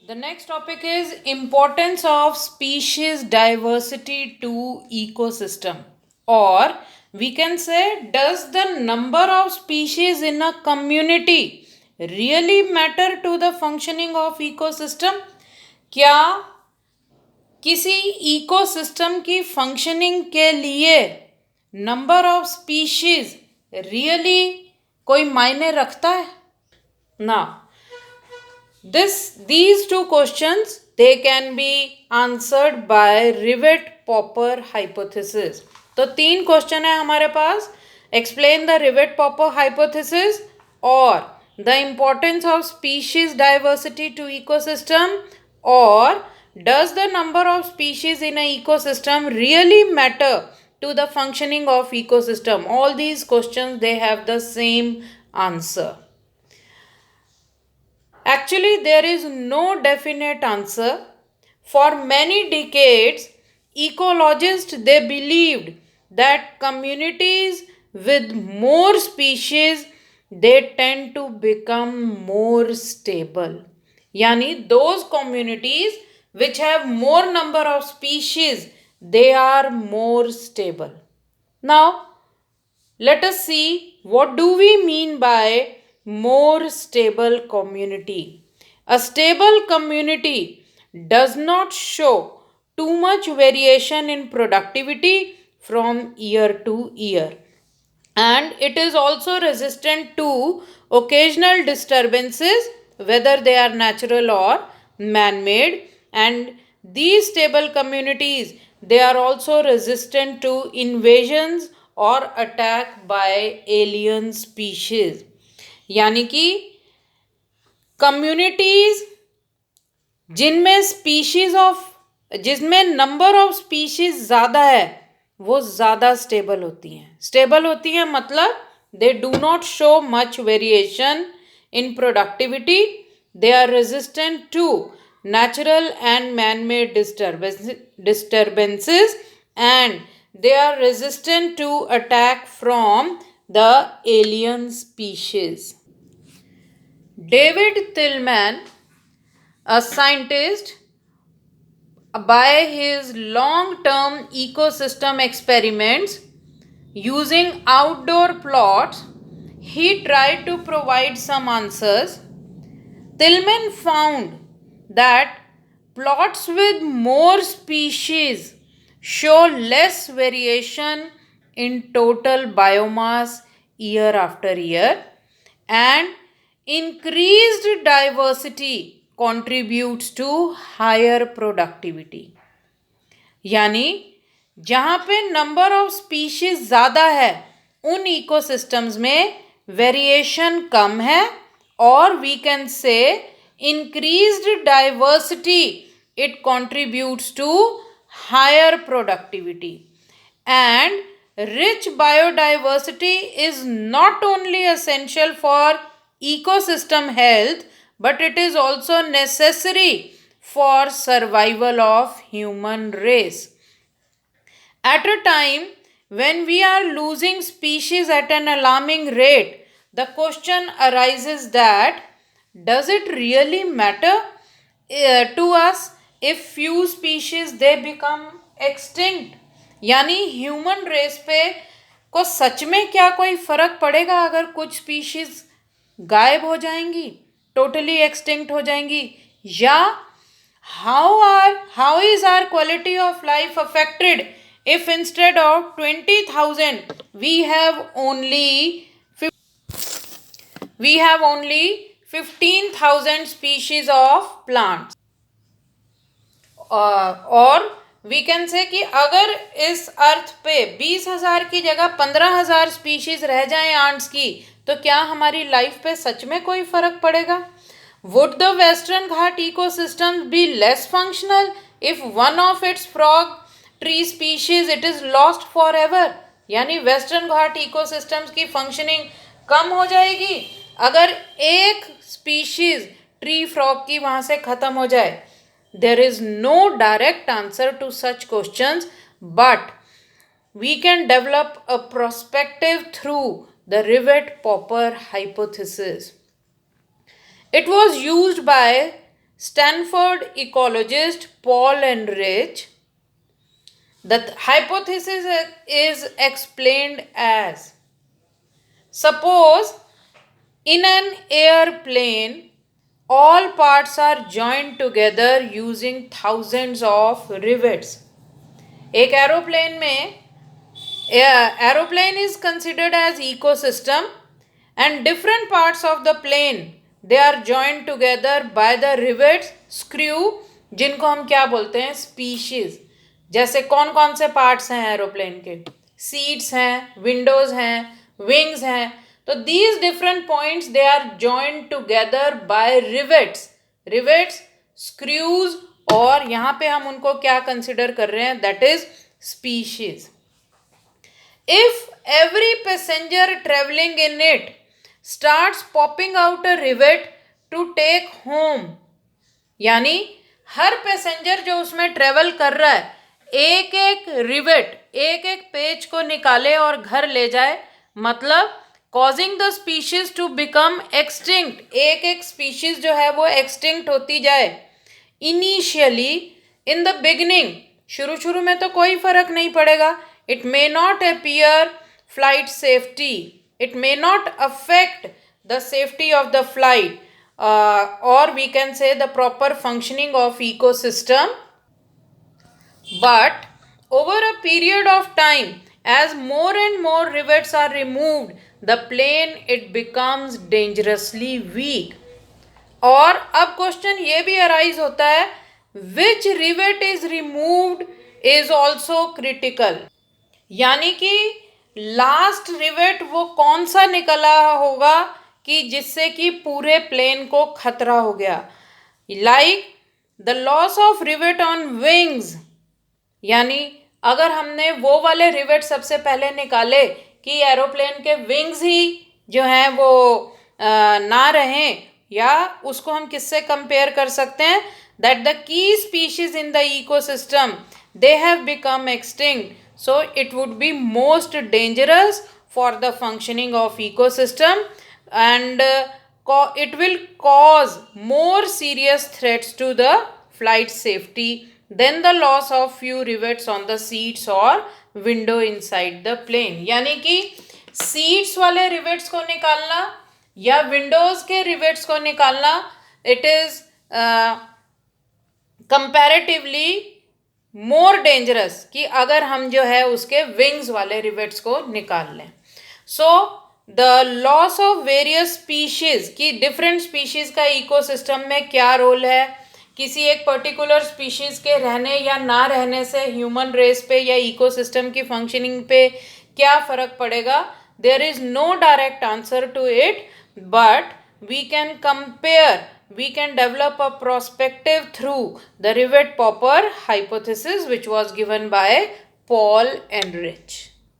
The next topic is importance of species diversity to ecosystem, or we can say, does the number of species in a community really matter to the functioning of ecosystem? क्या किसी ecosystem की functioning के लिए number of species really कोई मायने रखता है ना? These two questions, they can be answered by Rivet-Popper hypothesis. तो तीन क्वेश्चन है हमारे पास. Explain the Rivet-Popper hypothesis, or the importance of species diversity to ecosystem, or does the number of species in an ecosystem really matter to the functioning of ecosystem? All these questions, they have the same answer. Actually, there is no definite answer. For many decades, ecologists they believed that communities with more species they tend to become more stable. Yani those communities which have more number of species they are more stable. Now, let us see what do we mean by more stable community. A stable community does not show too much variation in productivity from year to year, and it is also resistant to occasional disturbances whether they are natural or man made, and these stable communities they are also resistant to invasions or attack by alien species. यानी कि communities जिसमें number of species ज़्यादा है वो ज़्यादा stable होती हैं मतलब they do not show much variation in productivity. They are resistant to natural and man-made disturbances, and they are resistant to attack from the alien species. David Tillman, a scientist, by his long-term ecosystem experiments using outdoor plots, he tried to provide some answers. Tillman found that plots with more species show less variation in total biomass year after year, and increased diversity contributes to higher productivity. यानी जहाँ पे number of species ज़्यादा है उन ecosystems में variation कम है, और we can say increased diversity it contributes to higher productivity. And rich biodiversity is not only essential for ecosystem health but it is also necessary for survival of human race. At a time when we are losing species at an alarming rate, the question arises that does it really matter to us if few species they become extinct? यानी human race पे को सच में क्या कोई फर्क पड़ेगा अगर कुछ स्पीशीज गायब हो जाएंगी, टोटली एक्सटिंक्ट हो जाएंगी, या how is our quality of life affected if instead of 20,000 we have only 15,000 species of plants. और वी कैन से कि अगर इस अर्थ पे 20,000 की जगह 15,000 स्पीशीज रह जाएं आंट्स की, तो क्या हमारी लाइफ पे सच में कोई फर्क पड़ेगा? Would the western Ghat ecosystems be less functional if one of its frog tree species it is lost for ever? यानी वेस्टर्न घाट इकोसिस्टम्स की फंक्शनिंग कम हो जाएगी अगर एक स्पीशीज ट्री फ्रॉग की वहां से खत्म हो जाए. There is no direct answer to such questions, but we can develop a perspective through the Rivet-Popper hypothesis. It was used by Stanford ecologist Paul Enrich, the hypothesis is explained as: suppose in an airplane, all parts are joined together using thousands of rivets. एक aeroplane में aeroplane is considered as ecosystem, and different parts of the plane they are joined together by the rivets, screw, जिनको हम क्या बोलते हैं, species. जैसे कौन कौन से पार्ट्स हैं एरोप्लेन के? सीट्स हैं, विंडोज हैं, विंग्स हैं. तो these different points they are joined together by rivets. Rivets, screws, और यहाँ पे हम उनको क्या कंसिडर कर रहे हैं? That is species. If every passenger traveling in it starts popping out a rivet to take home, यानी हर पैसेंजर जो उसमें ट्रेवल कर रहा है एक एक रिवेट, एक एक पेज को निकाले और घर ले जाए, मतलब causing the species to become extinct. एक एक स्पीशीज जो है वो एक्सटिंक्ट होती जाए. इनिशियली, इन द बिगिनिंग, शुरू शुरू में तो कोई फर्क नहीं पड़ेगा. It may not appear flight safety. It may not affect the safety of the flight, or we can say the proper functioning of ecosystem. But over a period of time, as more and more rivets are removed, the plane it becomes dangerously weak. और अब question ये भी arise होता है, which rivet is removed is also critical. यानी कि last rivet वो कौन सा निकला होगा कि जिससे कि पूरे प्लेन को खतरा हो गया. Like the loss of rivet on wings, यानी अगर हमने वो वाले रिवेट सबसे पहले निकाले कि एरोप्लेन के विंग्स ही जो हैं वो ना रहें, या उसको हम किससे कंपेयर कर सकते हैं? That the key species in the ecosystem they have become extinct. So it would be most dangerous for the functioning of ecosystem, and it will cause more serious threats to the flight safety than the loss of few rivets on the seats or window inside the plane. यानी कि seats वाले rivets को निकालना या Windows के rivets को निकालना, it is comparatively more dangerous कि अगर हम जो है उसके विंग्स वाले रिवेट्स को निकाल लें. So the loss of various species, की डिफरेंट स्पीशीज का इकोसिस्टम में क्या रोल है, किसी एक पर्टिकुलर स्पीशीज के रहने या ना रहने से ह्यूमन रेस पे या इकोसिस्टम की फंक्शनिंग पे क्या फ़र्क पड़ेगा? There is no direct answer to it, but we can compare, we can develop a perspective through the rivet popper hypothesis, which was given by Paul Enrich.